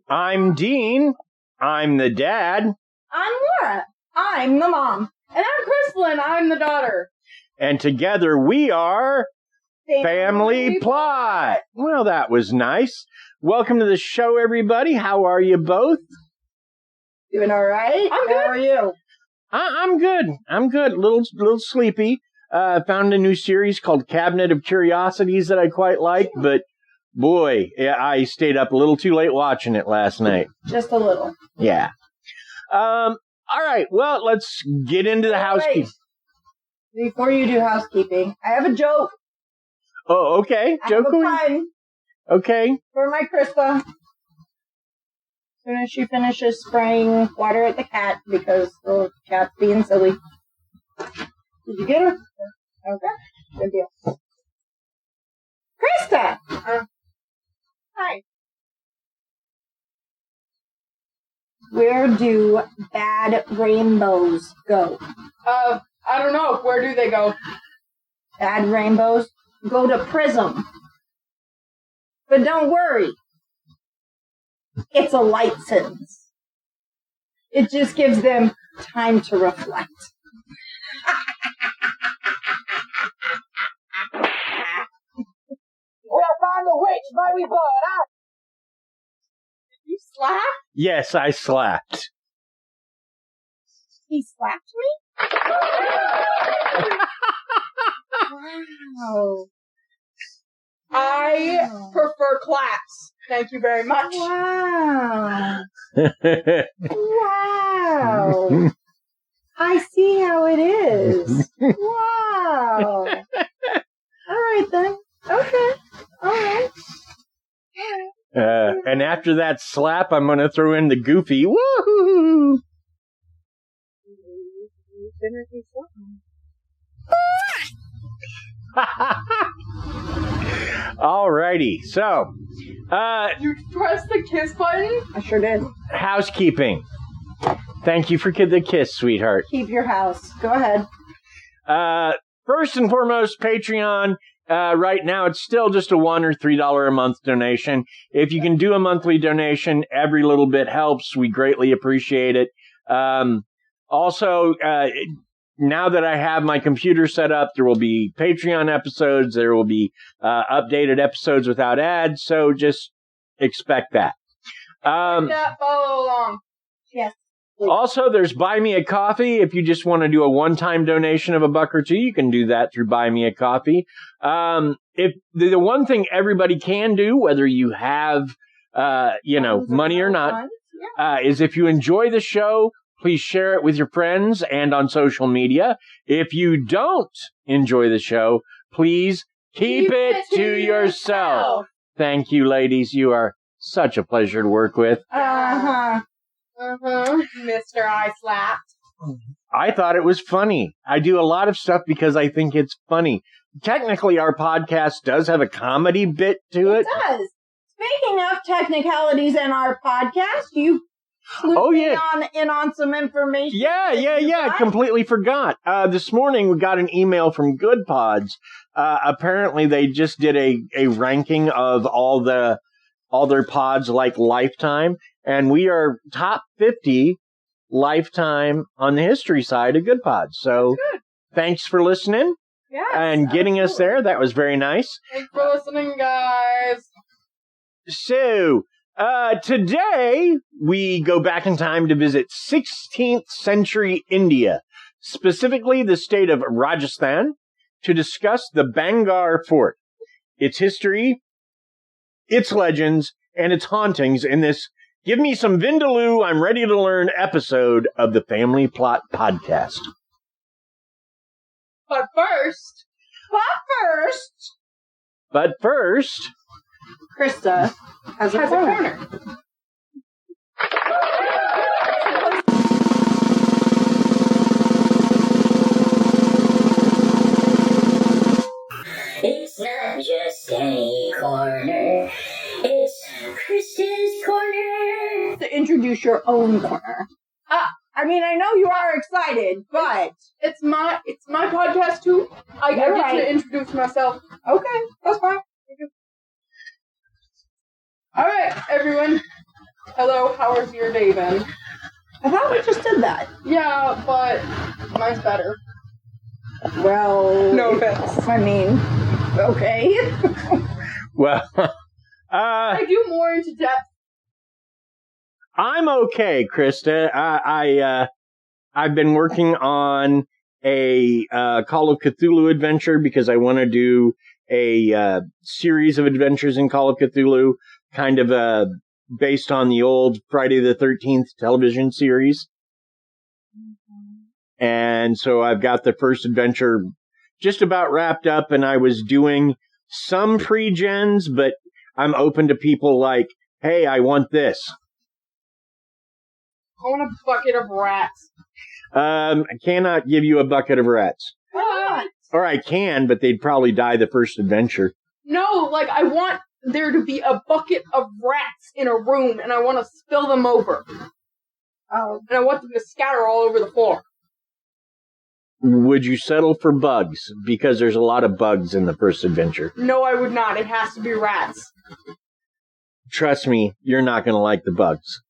I'm Dean. I'm the dad. I'm Laura. I'm the mom. And I'm Krys. I'm the daughter. And together we are Family Plot. Well, that was nice. Welcome to the show, everybody. How are you both? Doing all right? I'm good. How are you? I'm good. I'm good. A little sleepy. Found a new series called Cabinet of Curiosities that I quite like, but boy, I stayed up a little too late watching it last night. Just a little. Yeah. All right. Well, let's get into the housekeeping. Wait. Before you do housekeeping, I have a joke. Oh, okay. I have a pun Okay. for my Krista. As soon as she finishes spraying water at the cat because the cat's being silly. Did you get her? Okay. Good deal. Krista! Hi. Where do bad rainbows go? I don't know. Where do they go? Bad rainbows go to Prism. But don't worry. It's a license. It just gives them time to reflect. We'll find the witch, baby blood, huh? Did you slap? Yes, I slapped. He slapped me? Wow. I prefer claps. Thank you very much. Wow. Wow. I see how it is. Wow. All right, then. Okay. All right. And after that slap, I'm going to throw in the goofy woohoo. Alrighty, so You pressed the kiss button? I sure did. housekeeping. Thank you for the kiss, sweetheart. Keep your house. Go ahead. First and foremost, Patreon. Right now, it's still just a $1 or $3 a month donation. If you can do a monthly donation, every little bit helps. We greatly appreciate it. Also, now that I have my computer set up, there will be Patreon episodes. There will be updated episodes without ads. So just expect that. Follow along. Yes. Also, there's Buy Me a Coffee. If you just want to do a one-time donation of $1 or $2, you can do that through Buy Me a Coffee. If the one thing everybody can do, whether you have, money or not, is if you enjoy the show, please share it with your friends and on social media. If you don't enjoy the show, please keep it to yourself. Thank you, ladies. You are such a pleasure to work with. Uh-huh. Mr. I slapped. I thought it was funny. I do a lot of stuff because I think it's funny. Technically, our podcast does have a comedy bit to it. It does. Speaking of technicalities in our podcast, you in on some information. Yeah. Completely forgot. This morning we got an email from Good Pods. Apparently they just did a ranking of all their pods like Lifetime, and we are top 50 Lifetime on the history side of Good Pods. So thanks for listening and getting us there. That was very nice. Thanks for listening, guys. So, today we go back in time to visit 16th century India, specifically the state of Rajasthan, to discuss the Bhangarh Fort, its history, its legends, and its hauntings in this Give me some Vindaloo. I'm ready to learn episode of the Family Plot Podcast. But first, Krista has a corner. It's not just any corner. It's Krista's corner. To introduce your own corner. I mean, I know you are excited, but it's my podcast too. I get to introduce myself. Okay, that's fine. All right, everyone. Hello, how has your day been? I thought we just did that. Yeah, but mine's better. Well, no offense. I mean, okay. Well, I do more into depth. I'm okay, Krista. I've been working on a Call of Cthulhu adventure because I want to do a series of adventures in Call of Cthulhu, kind of based on the old Friday the 13th television series. And so I've got the first adventure just about wrapped up, and I was doing some pre-gens, but I'm open to people like, hey, I want this. I want a bucket of rats. I cannot give you a bucket of rats. What? Or I can, but they'd probably die the first adventure. No, like, I want there to be a bucket of rats in a room, and I want to spill them over. Oh. And I want them to scatter all over the floor. Would you settle for bugs? Because there's a lot of bugs in the first adventure. No, I would not. It has to be rats. Trust me, you're not going to like the bugs.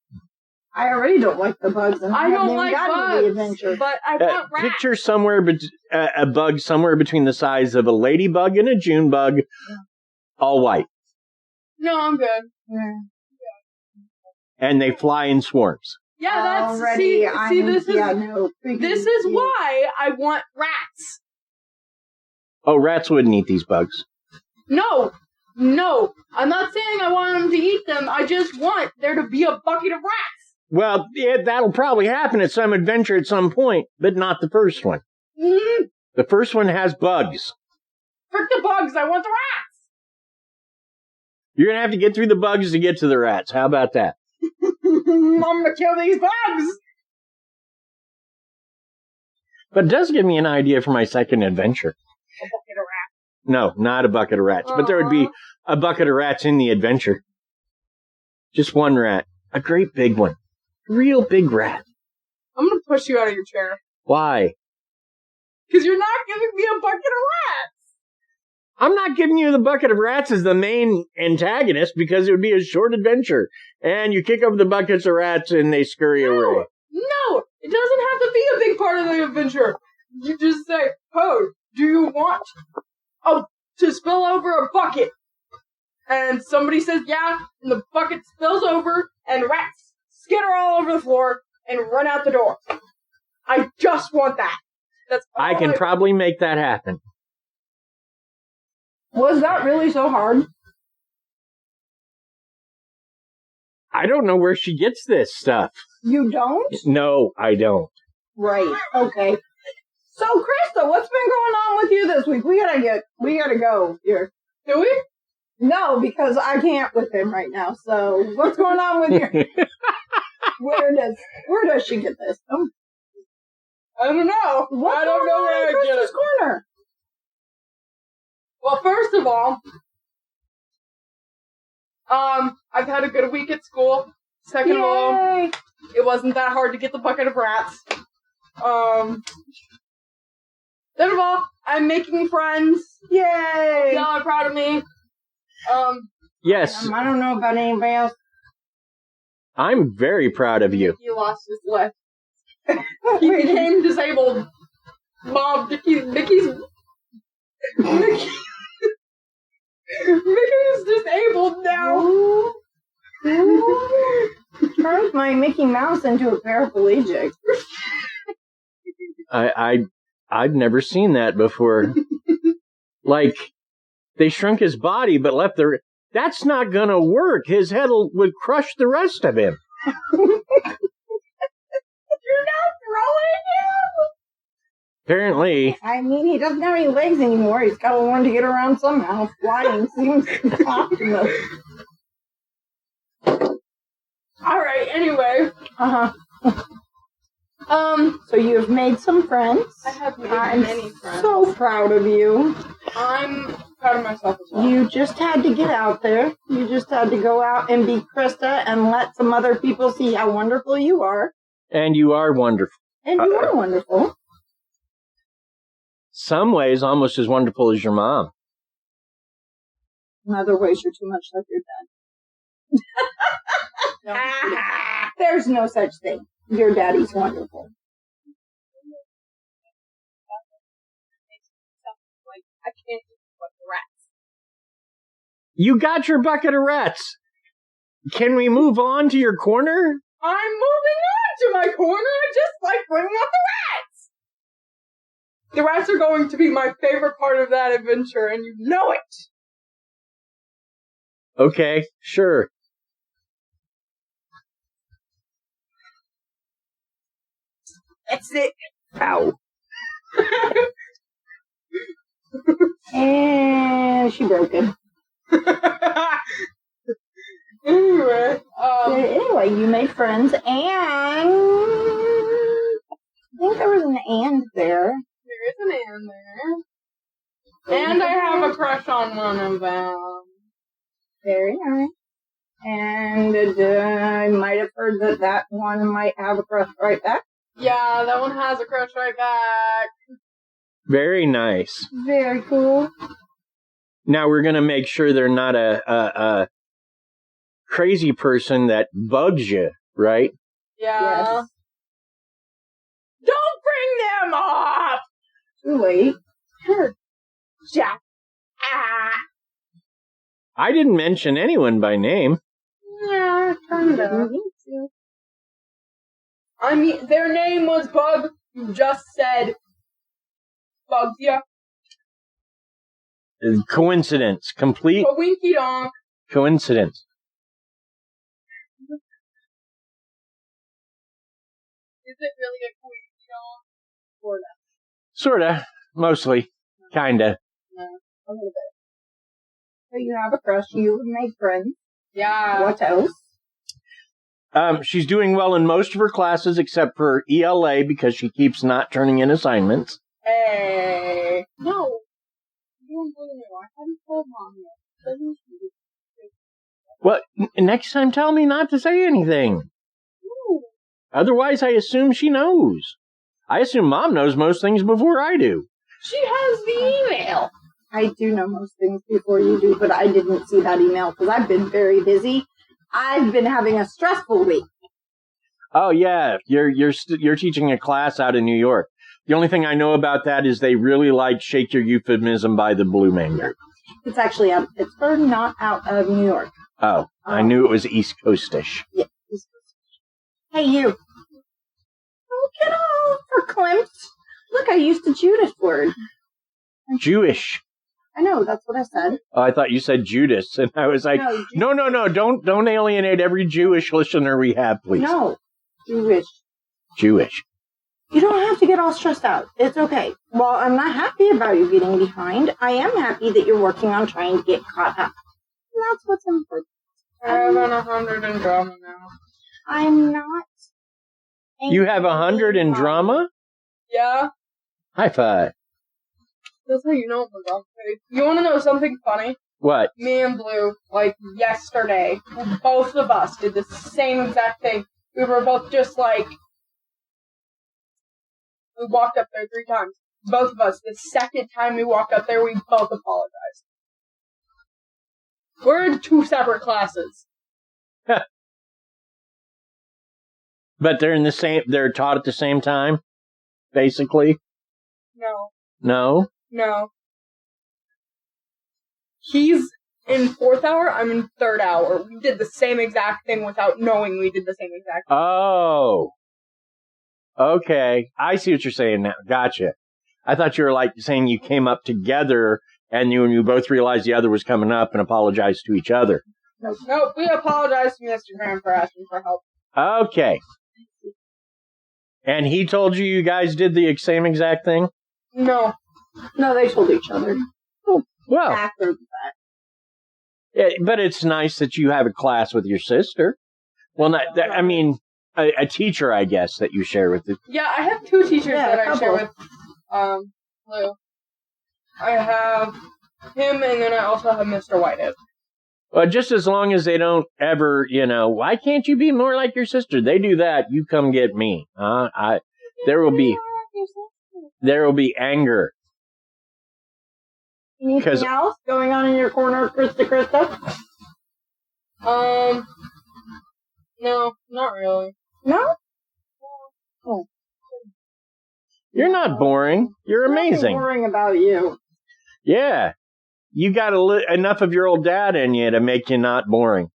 I already don't like the bugs, and I don't like bugs, the adventure. But I want rats. Picture somewhere a bug somewhere between the size of a ladybug and a June bug, all white. No, I'm good. Yeah. And they fly in swarms. Yeah, that's already. This is why I want rats. Oh, rats wouldn't eat these bugs. No, I'm not saying I want them to eat them. I just want there to be a bucket of rats. Well, yeah, that'll probably happen at some adventure at some point, but not the first one. Mm-hmm. The first one has bugs. Frick the bugs, I want the rats. You're going to have to get through the bugs to get to the rats. How about that? I'm going to kill these bugs. But it does give me an idea for my second adventure. A bucket of rats. No, not a bucket of rats. But there would be a bucket of rats in the adventure. Just one rat. A great big one. Real big rat. I'm going to push you out of your chair. Why? Because you're not giving me a bucket of rats. I'm not giving you the bucket of rats as the main antagonist because it would be a short adventure. And you kick over the buckets of rats and they scurry away. No, it doesn't have to be a big part of the adventure. You just say, oh, do you want to spill over a bucket? And somebody says, yeah, and the bucket spills over, and rats skitter all over the floor and run out the door. I just want that. That's all I can probably make that happen. Was that really so hard? I don't know where she gets this stuff. You don't? No, I don't. Right. Okay. So, Krista, what's been going on with you this week? We gotta go here. Do we? No, because I can't with him right now. So, what's going on with you? Where does she get this? Oh. I don't know. I don't know where I get it. Corner. Well, first of all, I've had a good week at school. Second of all, it wasn't that hard to get the bucket of rats. Third of all, I'm making friends. Yay! Y'all are proud of me. Yes. I don't know about anybody else. I'm very proud of you. He lost his leg. He became disabled. Mom, Mickey's disabled now. Turned my Mickey Mouse into a paraplegic. I've never seen that before. Like, they shrunk his body but left the... That's not gonna work. His head would crush the rest of him. Apparently. I mean, he doesn't have any legs anymore. He's got to learn to get around somehow. Flying seems optimal. Alright, anyway. Uh-huh. So you have made some friends. I have made I'm many friends. so proud of you. I'm proud of myself as well. You just had to get out there. You just had to go out and be Krista and let some other people see how wonderful you are. And you are wonderful. And you are wonderful. Some ways almost as wonderful as your mom. In other ways, you're too much like your dad. There's no such thing. Your daddy's wonderful. I can't do what the rats. You got your bucket of rats. Can we move on to your corner? I'm moving on to my corner. I just like bringing out the rats. The rats are going to be my favorite part of that adventure, and you know it. Okay, sure. That's it. Ow. And she broke him. Anyway, You made friends, and I think there was an and there. there is an and there. And I have a crush on one of them. Very nice. And I might have heard that one might have a crush right back. Yeah, that one has a crush right back. Very nice. Very cool. Now we're going to make sure they're not a crazy person that bugs you, right? Yeah. Yes. Don't bring them up! Too late. Jack. Ah. I didn't mention anyone by name. Yeah, kind of. I mean, their name was Bug. You just said Bugs, yeah. Coincidence. Complete A winky donk. coincidence. Is it really a winky donk? Or that? Sorta. Mostly. Kinda. No, a little bit. So you have a crush. You make friends. Yeah. What else? She's doing well in most of her classes except for ELA because she keeps not turning in assignments. Hey. No. You don't believe me. I haven't told Mom yet. Doesn't she? Well, next time tell me not to say anything. Ooh. Otherwise, I assume she knows. I assume Mom knows most things before I do. She has the email. I do know most things before you do, but I didn't see that email because I've been very busy. I've been having a stressful week. Oh yeah, you're teaching a class out in New York. The only thing I know about that is they really like Shake Your Euphemism by the Blue Man Group. It's actually out of Pittsburgh, not out of New York. Oh, I knew it was East Coastish. Yeah. Hey, you. Oh, get off for Klimt. Look, I used a Judas word. Jewish. I know, that's what I said. Oh, I thought you said Judas, and I was like, no, don't alienate every Jewish listener we have, please. No, Jewish. Jewish. You don't have to get all stressed out. It's okay. Well, I'm not happy about you getting behind. I am happy that you're working on trying to get caught up. And that's what's important. I have an 100 in drama now. I'm not. You have 100 in drama? Yeah. High five. That's how you know it was off. You want to know something funny? What? Me and Blue, like yesterday, both of us did the same exact thing. We were both just like, we walked up there 3 times. Both of us, the second time we walked up there, we both apologized. We're in 2 separate classes. But they're taught at the same time, basically? No. No? No. He's in 4th hour, I'm in 3rd hour. We did the same exact thing without knowing we did the same exact thing. Oh. Okay. I see what you're saying now. Gotcha. I thought you were like saying you came up together and you both realized the other was coming up and apologized to each other. Nope, we apologized to Mr. Graham for asking for help. Okay. And he told you guys did the same exact thing? No. No, they told each other Well, after that. but it's nice that you have a class with your sister. Well, I mean, a teacher, I guess, that you share with it. Yeah, I have 2 teachers Yeah, that I share with Lou. I have him, and then I also have Mr. Whitehead. Well, just as long as they don't ever, why can't you be more like your sister? They do that. You come get me. There will be anger. Anything else going on in your corner, Krista? No, not really. No? Oh. You're not boring. You're amazing. Nothing boring about you. Yeah. You got enough of your old dad in you to make you not boring.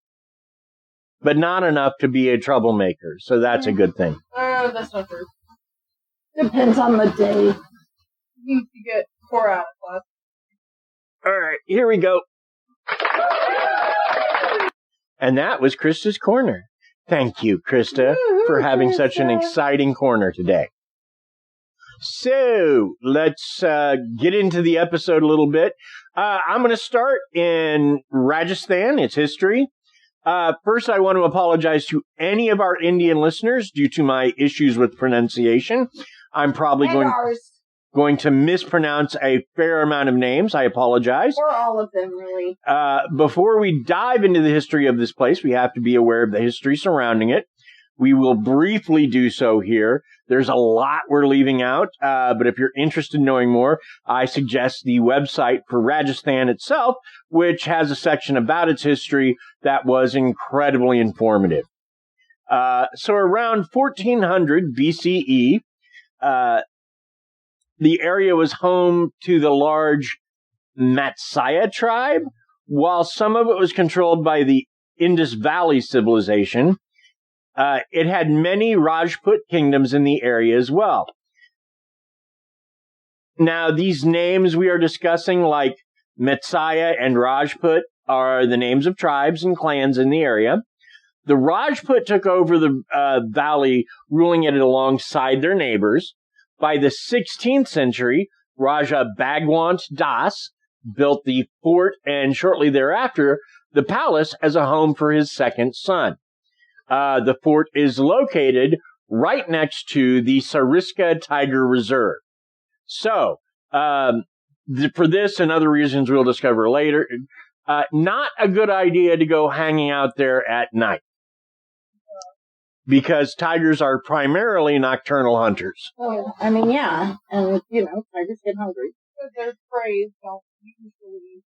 But not enough to be a troublemaker. So that's a good thing. That's not true. Depends on the day. You get 4 out of class. All right, here we go. And that was Krista's Corner. Thank you, Krista, for having such an exciting corner today. So, let's get into the episode a little bit. I'm going to start in Rajasthan, its history. First, I want to apologize to any of our Indian listeners due to my issues with pronunciation. I'm probably going to mispronounce a fair amount of names. I apologize. Or all of them, really. Before we dive into the history of this place, we have to be aware of the history surrounding it. We will briefly do so here. There's a lot we're leaving out, but if you're interested in knowing more, I suggest the website for Rajasthan itself, which has a section about its history that was incredibly informative. So around 1400 BCE, the area was home to the large Matsya tribe, while some of it was controlled by the Indus Valley civilization. It had many Rajput kingdoms in the area as well. Now, these names we are discussing, like Matsya and Rajput, are the names of tribes and clans in the area. The Rajput took over the valley, ruling it alongside their neighbors. By the 16th century, Raja Bhagwant Das built the fort and shortly thereafter, the palace as a home for his second son. The fort is located right next to the Sariska Tiger Reserve. So, for this and other reasons we'll discover later, not a good idea to go hanging out there at night. Because tigers are primarily nocturnal hunters. Oh, I mean, yeah. And, tigers get hungry. Because their prey don't usually...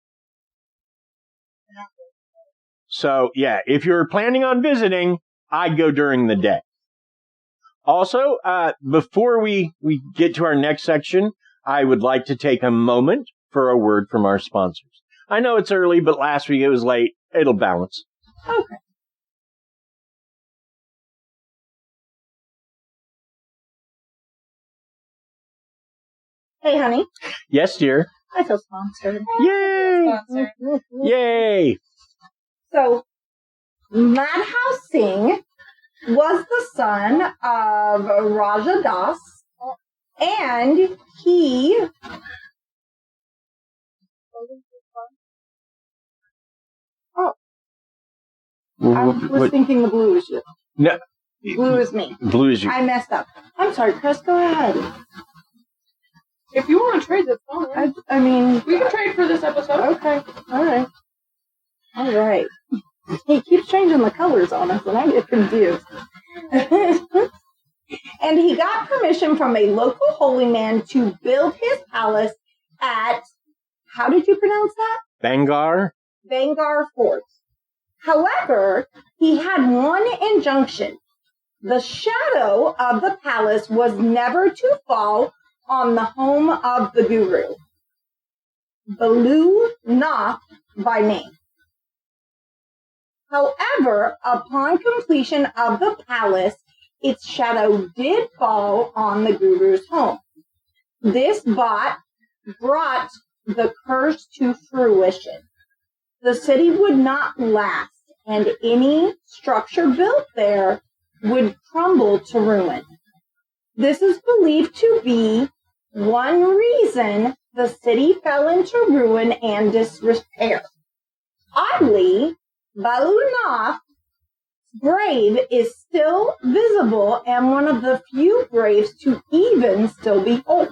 So, yeah, if you're planning on visiting, I'd go during the day. Also, before we get to our next section, I would like to take a moment for a word from our sponsors. I know it's early, but last week it was late. It'll balance. Okay. Hey, honey. Yes, dear. I feel sponsored. Yay! Sponsor. Yay! So, Madhouse Singh was the son of Raja Das, and he... Oh. I was thinking the blue is you. No. Blue is me. Blue is you. I messed up. I'm sorry, Chris, go ahead. If you want to trade, that's fine. I mean... We can trade for this episode. Okay. All right. He keeps changing the colors on us, and I get confused. And he got permission from a local holy man to build his palace at... How did you pronounce that? Bhangarh Fort. However, he had one injunction. The shadow of the palace was never to fall on the home of the guru, Balu Nath by name. However, upon completion of the palace, its shadow did fall on the guru's home. This brought the curse to fruition. The city would not last, and any structure built there would crumble to ruin. This is believed to be one reason the city fell into ruin and disrepair. Oddly, Balunath's grave is still visible and one of the few graves to even still behold.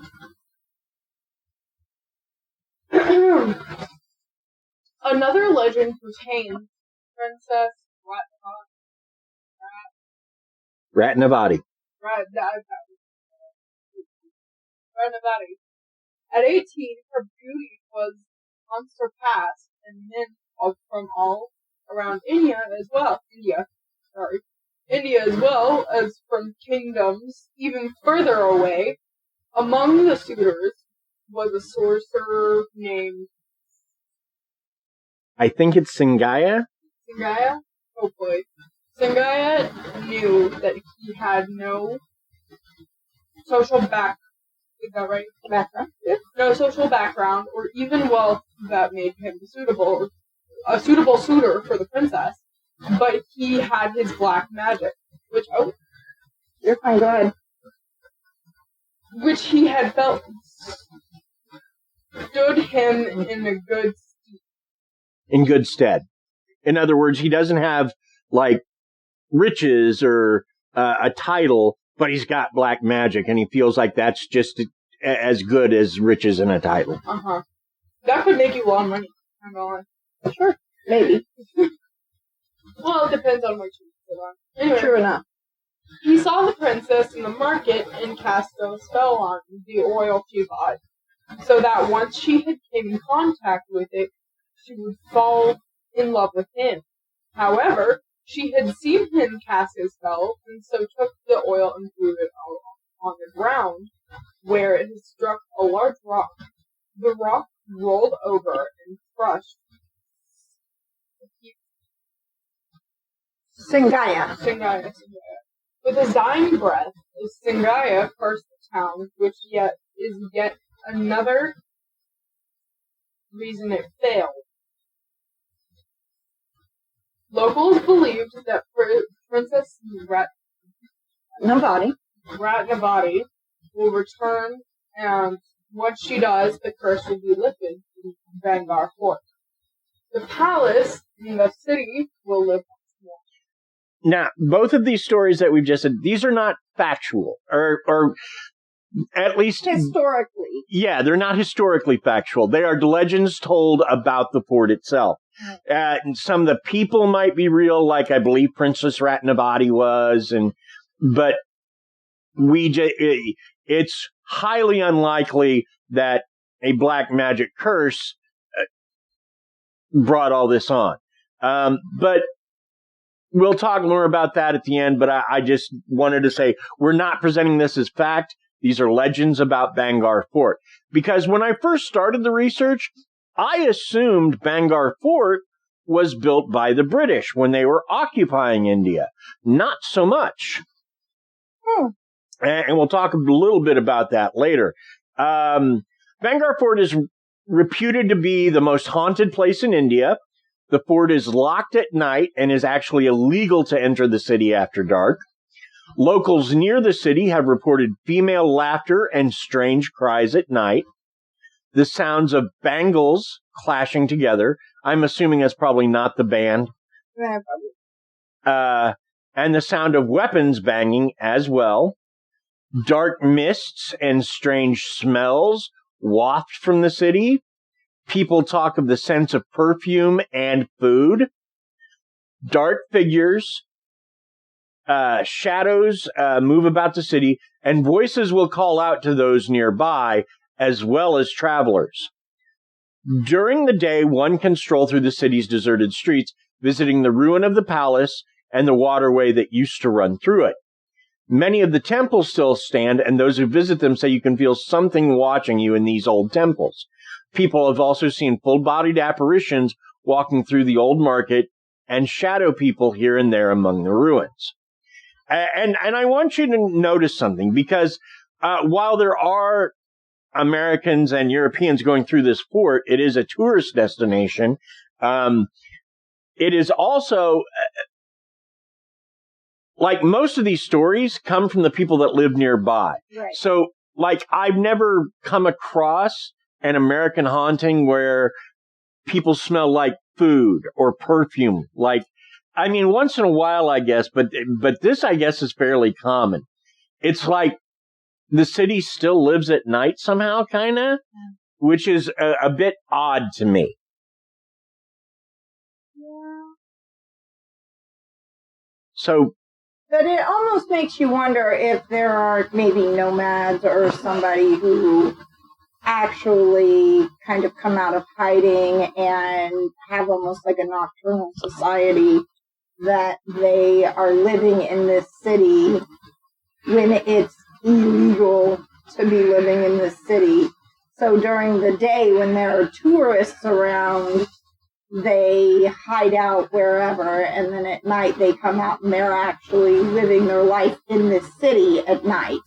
Another legend pertains Princess Ratnavati. Ratnavati. At 18, her beauty was unsurpassed, and men from all around India as well as from kingdoms even further away. Among the suitors was a sorcerer named... I think it's Singaya. Singaya? Hopefully. Singaya knew that he had no social is that right? Background. No social background or even wealth that made him a suitable suitor for the princess. But he had his black magic, You're fine, go ahead. Which he had felt stood him in a good stead. In good stead. In other words, he doesn't have, like, riches or a title, but he's got black magic, and he feels like that's just as good as riches and a title. Uh-huh. That could make you a lot of money. I'm going. Sure, maybe. Well, it depends on what you put on. Anyway, True enough. he saw the princess in the market and cast a spell on the oil she bought, so that once she had came in contact with it, she would fall in love with him. However, she had seen him cast his spell, and so took the oil and threw it on the ground, where it had struck a large rock. The rock rolled over and crushed Singaya. Singaya. With his dying breath, Singaya cursed the town, which is yet another reason it failed. Locals believed that Princess Ratnavati will return, and once she does, the curse will be lifted in Bhangarh Fort. The palace in the city will live once more. Now, both of these stories that we've just said, these are not factual, or at least... Historically. Yeah, they're not historically factual. They are legends told about the fort itself. And some of the people might be real, like I believe Princess Ratnavati was, but it's highly unlikely that a black magic curse brought all this on. But we'll talk more about that at the end, but I just wanted to say we're not presenting this as fact. These are legends about Bhangarh Fort. Because when I first started the research, I assumed Bhangarh Fort was built by the British when they were occupying India. Not so much. And we'll talk a little bit about that later. Bhangarh Fort is reputed to be the most haunted place in India. The fort is locked at night and is actually illegal to enter the city after dark. Locals near the city have reported female laughter and strange cries at night. The sounds of bangles clashing together. I'm assuming that's probably not the band. Yeah, probably. And the sound of weapons banging as well. Dark mists and strange smells waft from the city. People talk of the sense of perfume and food. Dark figures, shadows move about the city, and voices will call out to those nearby, as well as travelers. During the day, one can stroll through the city's deserted streets, visiting the ruin of the palace and the waterway that used to run through it. Many of the temples still stand, and those who visit them say you can feel something watching you in these old temples. People have also seen full-bodied apparitions walking through the old market and shadow people here and there among the ruins. And I want you to notice something, because while there are Americans and Europeans going through this fort, it is a tourist destination. It is also, like most of these stories, come from the people that live nearby. Right. So like, I've never come across an American haunting where people smell like food or perfume. Like, I mean, once in a while, I guess, but this, I guess, is fairly common. It's like the city still lives at night somehow, kind of, which is a bit odd to me. Yeah. So, But it almost makes you wonder if there are maybe nomads or somebody who actually kind of come out of hiding and have almost like a nocturnal society, that they are living in this city when it's illegal to be living in this city. So during the day when there are tourists around, they hide out wherever, and then at night they come out and they're actually living their life in this city at night.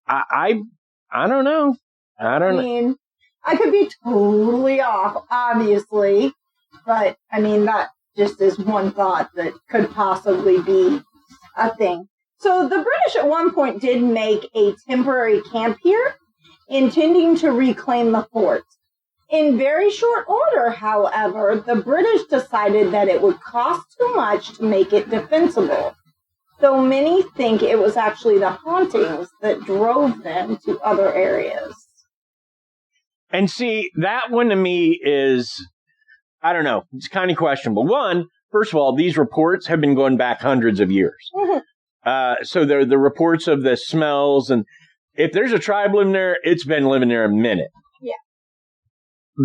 I don't know. I mean, I could be totally off, obviously, but I mean, that just is one thought that could possibly be a thing. So the British at one point did make a temporary camp here, intending to reclaim the fort. In very short order, however, the British decided that it would cost too much to make it defensible, though many think it was actually the hauntings that drove them to other areas. And see, that one to me is, I don't know, it's kind of questionable. One, first of all, these reports have been going back hundreds of years. Mm-hmm. So they're the reports of the smells, and if there's a tribe living there, it's been living there a minute. Yeah.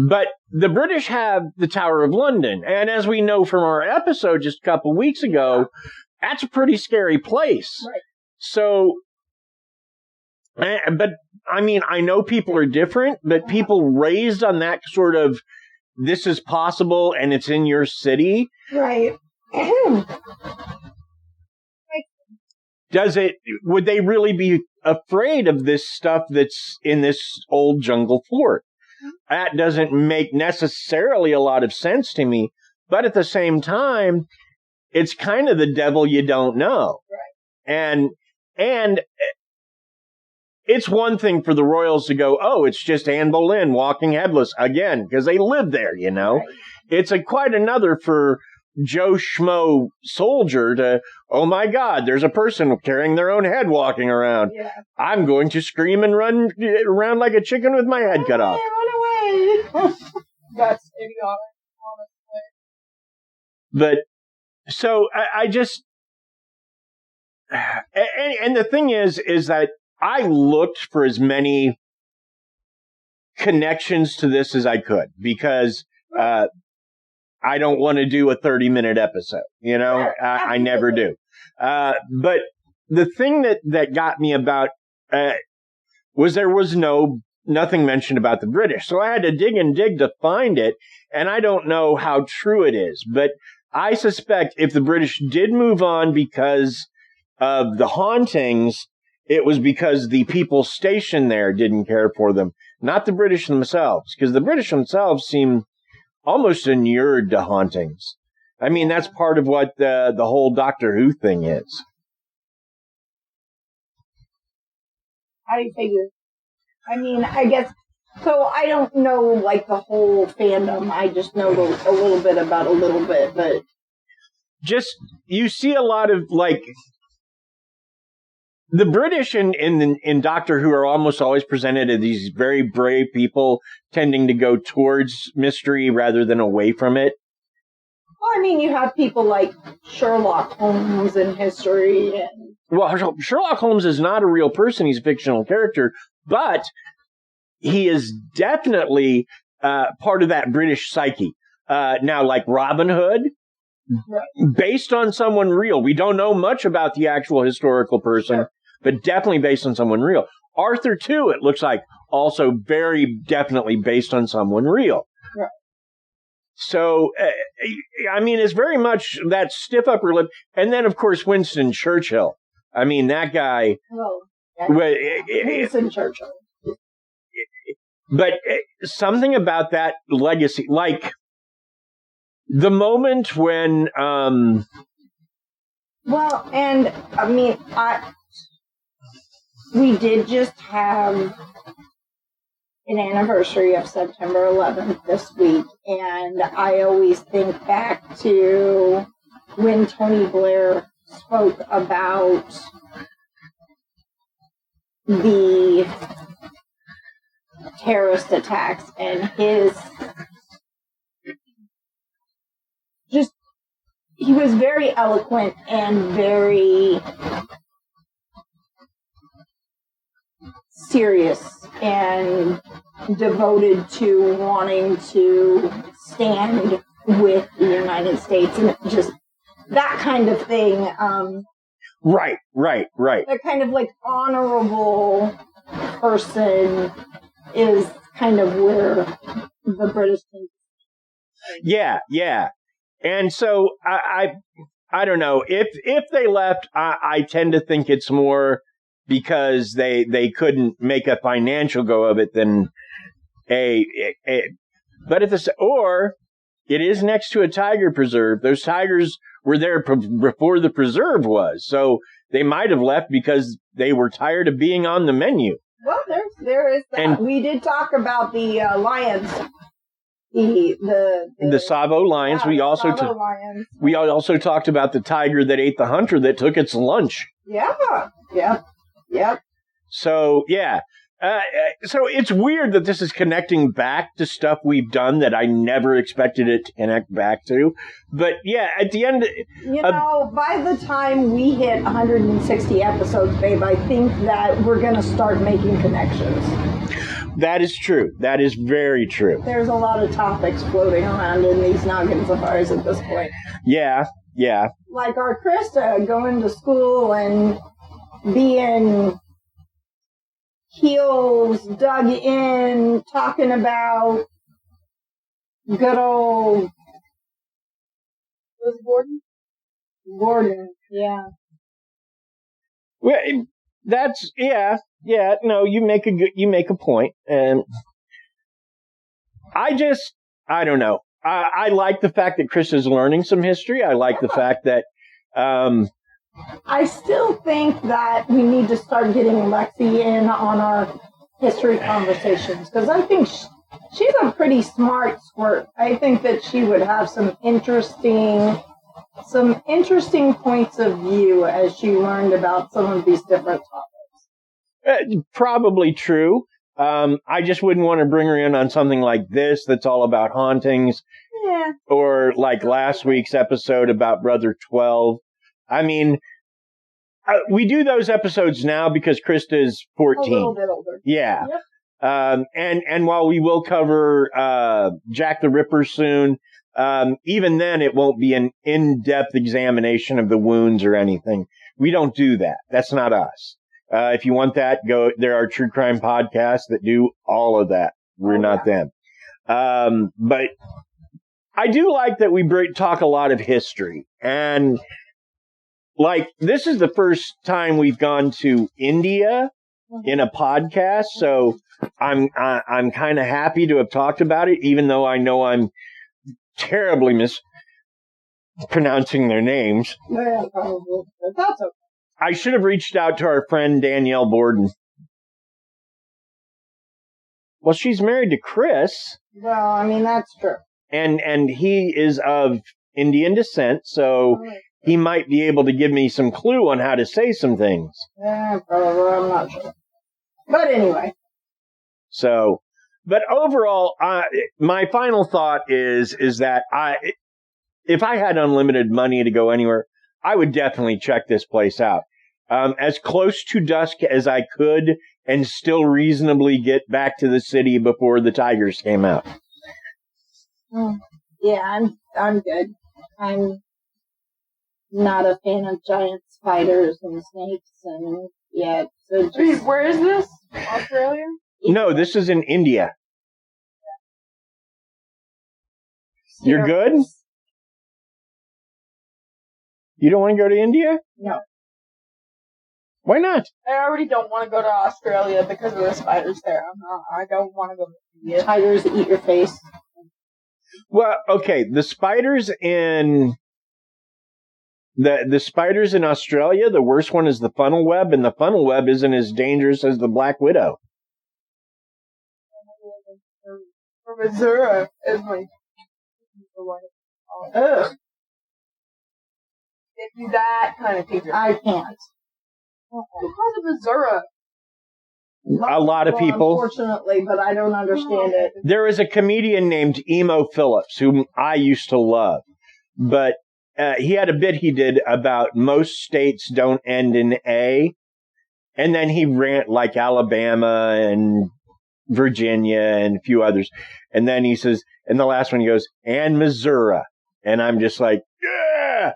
But the British have the Tower of London, and as we know from our episode just a couple weeks ago, that's a pretty scary place. Right. So, but I mean, I know people are different, but people raised on that sort of, this is possible and it's in your city. Right. Would they really be afraid of this stuff that's in this old jungle fort? That doesn't make necessarily a lot of sense to me, but at the same time, it's kind of the devil you don't know. Right. And it's one thing for the royals to go, oh, it's just Anne Boleyn walking headless again, because they live there, you know. Right. It's quite another for Joe Schmo soldier to, oh my God, there's a person carrying their own head walking around. Yeah. I'm going to scream and run around like a chicken with my head cut off. Run away. That's idiotic, honestly. But, so I just, and the thing is that I looked for as many connections to this as I could, because I don't want to do a 30-minute episode, you know, I never do. But the thing that got me about was there was nothing mentioned about the British. So I had to dig to find it, and I don't know how true it is. But I suspect if the British did move on because of the hauntings, it was because the people stationed there didn't care for them, not the British themselves, because the British themselves seem almost inured to hauntings. I mean, that's part of what the whole Doctor Who thing is. How do you figure? I mean, I guess, so I don't know, like, the whole fandom. I just know a little bit about a little bit, but... Just, you see a lot of, like... The British in Doctor Who are almost always presented as these very brave people tending to go towards mystery rather than away from it. Well, I mean, you have people like Sherlock Holmes in history. And... Well, Sherlock Holmes is not a real person. He's a fictional character, but he is definitely part of that British psyche. Now, like Robin Hood, right, based on someone real. We don't know much about the actual historical person. Sure. But definitely based on someone real. Arthur, too, it looks like, also very definitely based on someone real. Right. So, I mean, it's very much that stiff upper lip. And then, of course, Winston Churchill. I mean, that guy... Oh, Winston Churchill. But something about that legacy, like the moment when... Well, and, I mean, we did just have an anniversary of September 11th this week, and I always think back to when Tony Blair spoke about the terrorist attacks and his just, he was very eloquent and very serious and devoted to wanting to stand with the United States and just that kind of thing. Right. That kind of like honorable person is kind of where the British can. Yeah. And so I don't know if they left. I tend to think it's more because they couldn't make a financial go of it than but or it is next to a tiger preserve. Those tigers were there before the preserve was, so they might have left because they were tired of being on the menu. Well, there is that. And we did talk about the lions, the Savo lions. We also talked about the tiger that ate the hunter that took its lunch. Yep. So yeah. So it's weird that this is connecting back to stuff we've done that I never expected it to connect back to. But yeah, at the end... by the time we hit 160 episodes, babe, I think that we're going to start making connections. That is true. That is very true. There's a lot of topics floating around in these noggins of ours at this point. Yeah. Like our Krista going to school and being... heels dug in, talking about good old... Was Gordon, yeah. Well, that's, yeah, no, you make a point. And I don't know. I like the fact that Krys is learning some history. I like the fact that, I still think that we need to start getting Lexi in on our history conversations because I think she's a pretty smart squirt. I think that she would have some interesting points of view as she learned about some of these different topics. Probably true. I just wouldn't want to bring her in on something like this that's all about hauntings. Yeah. Or like last week's episode about Brother 12. I mean, we do those episodes now because Krista's 14. A little bit older. Yeah. Yep. And while we will cover Jack the Ripper soon, even then it won't be an in-depth examination of the wounds or anything. We don't do that. That's not us. If you want that, there are true crime podcasts that do all of that. We're not them. But I do like that we talk a lot of history. And like, this is the first time we've gone to India in a podcast, so I'm kind of happy to have talked about it, even though I know I'm terribly mispronouncing their names. Yeah, probably. But that's okay. I should have reached out to our friend Danielle Borden. Well, she's married to Krys. Well, I mean, that's true. And he is of Indian descent, so he might be able to give me some clue on how to say some things. Yeah, probably. I'm not sure. But anyway. So, but overall, my final thought is that if I had unlimited money to go anywhere, I would definitely check this place out. As close to dusk as I could and still reasonably get back to the city before the tigers came out. Yeah, I'm good. I'm not a fan of giant spiders and snakes and yeah. So just... Where is this? Australia? No, this is in India. You're good? You don't want to go to India? No. Why not? I already don't want to go to Australia because of the spiders there. I don't want to go to India. Tigers eat your face. Well, okay, the spiders in The spiders in Australia, the worst one is the funnel web, and the funnel web isn't as dangerous as the black widow. From Missouri is my. Ugh, If you that kind of teacher. I can't. Because of Missouri. A lot of people. Unfortunately, but I don't understand it. There is a comedian named Emo Phillips, whom I used to love, but he had a bit he did about most states don't end in A, and then he ran like Alabama and Virginia and a few others, and then he says, and the last one he goes, and Missouri, and I'm just like, yeah.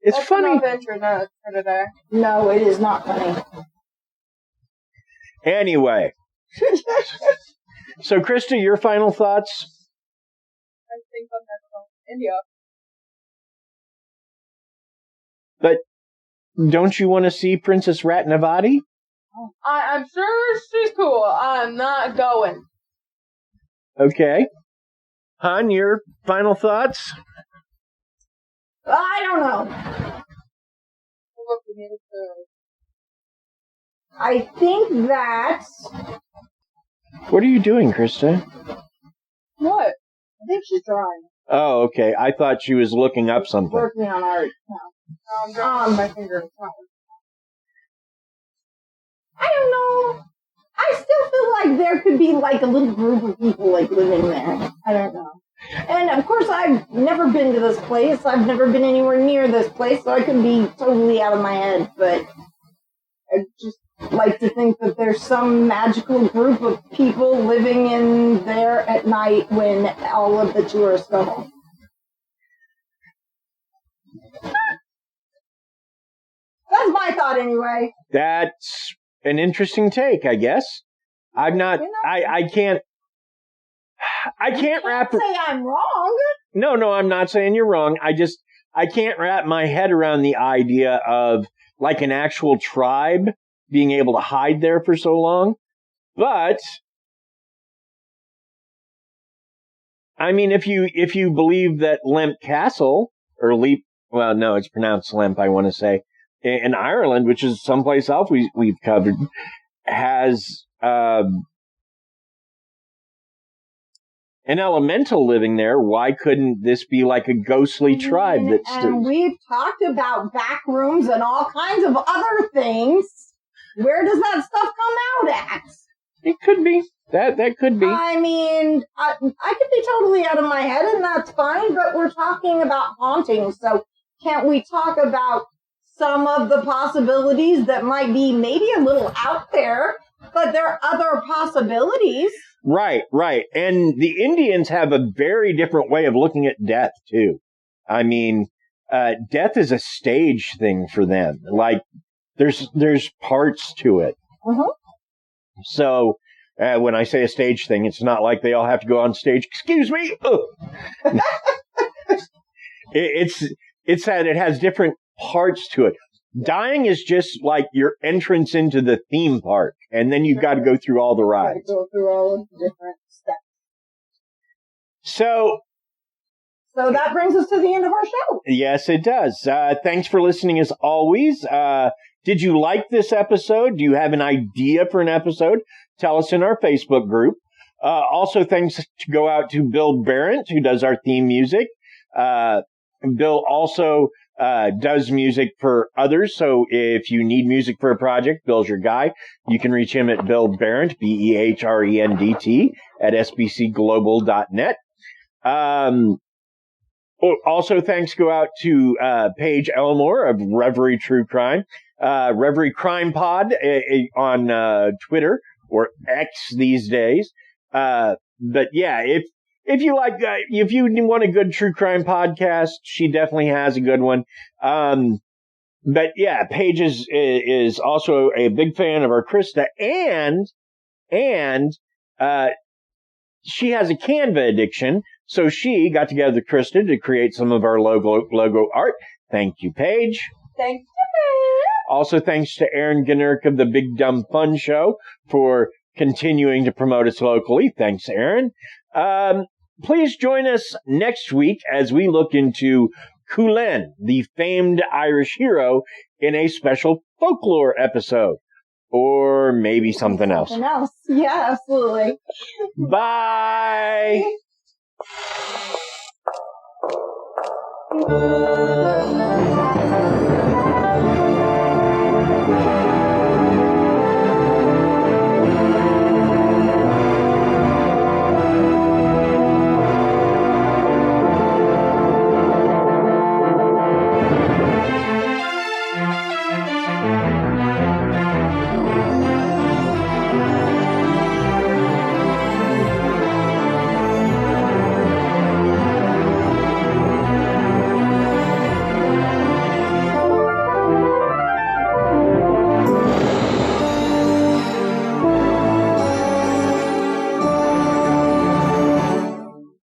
It's That's funny. enough intro notes for today. No, it is not funny. Anyway, so Krista, your final thoughts? I think I'm never going to India. But don't you want to see Princess Ratnavati? I'm sure she's cool. I'm not going. Okay. Han, your final thoughts? I don't know. I think that What are you doing, Krista? What? I think she's drawing. Oh, okay. I thought she was looking up something. Working on art. No. I'm drawing my finger. It's not I don't know. I still feel like there could be like a little group of people like living there. I don't know. And of course, I've never been to this place. I've never been anywhere near this place, so I could be totally out of my head. But I just like to think that there's some magical group of people living in there at night when all of the tourists go home. That's my thought anyway. That's an interesting take, I guess. I'm not, I can't wrap. Say I'm wrong. No, I'm not saying you're wrong. I can't wrap my head around the idea of like an actual tribe being able to hide there for so long. But I mean, if you believe that Lemp Castle or well, no, it's pronounced Lemp, I want to say, in Ireland, which is someplace else we've covered, has an elemental living there. Why couldn't this be like a ghostly tribe that's and we've talked about back rooms and all kinds of other things. Where does that stuff come out at? It could be. That could be. I mean, I could be totally out of my head, and that's fine, but we're talking about hauntings, so can't we talk about some of the possibilities that might be maybe a little out there, but there are other possibilities? Right. And the Indians have a very different way of looking at death, too. I mean, death is a stage thing for them. Like, there's parts to it. Mm-hmm. So, when I say a stage thing, it's not like they all have to go on stage. Excuse me. It's that it has different parts to it. Dying is just like your entrance into the theme park, and then you've got to go through all the rides. Go through all of the different steps. So that brings us to the end of our show. Yes, it does. Thanks for listening as always. Did you like this episode? Do you have an idea for an episode? Tell us in our Facebook group. Also, thanks to go out to Bill Barrett, who does our theme music. Bill also does music for others. So if you need music for a project, Bill's your guy. You can reach him at Bill Barrett, BEHRENDT, at sbcglobal.net. Also, thanks go out to Paige Elmore of Reverie True Crime, Reverie Crime Pod on Twitter, or X these days. But yeah, if you like, if you want a good true crime podcast, she definitely has a good one. But yeah, Paige is also a big fan of our Krista, and she has a Canva addiction. So she got together with Krista to create some of our logo art. Thank you, Paige. Thank you. Also, thanks to Aaron Ginnerk of the Big Dumb Fun Show for continuing to promote us locally. Thanks, Aaron. please join us next week as we look into Culen, the famed Irish hero, in a special folklore episode. Or maybe something else. Something else. Yeah, absolutely. Bye!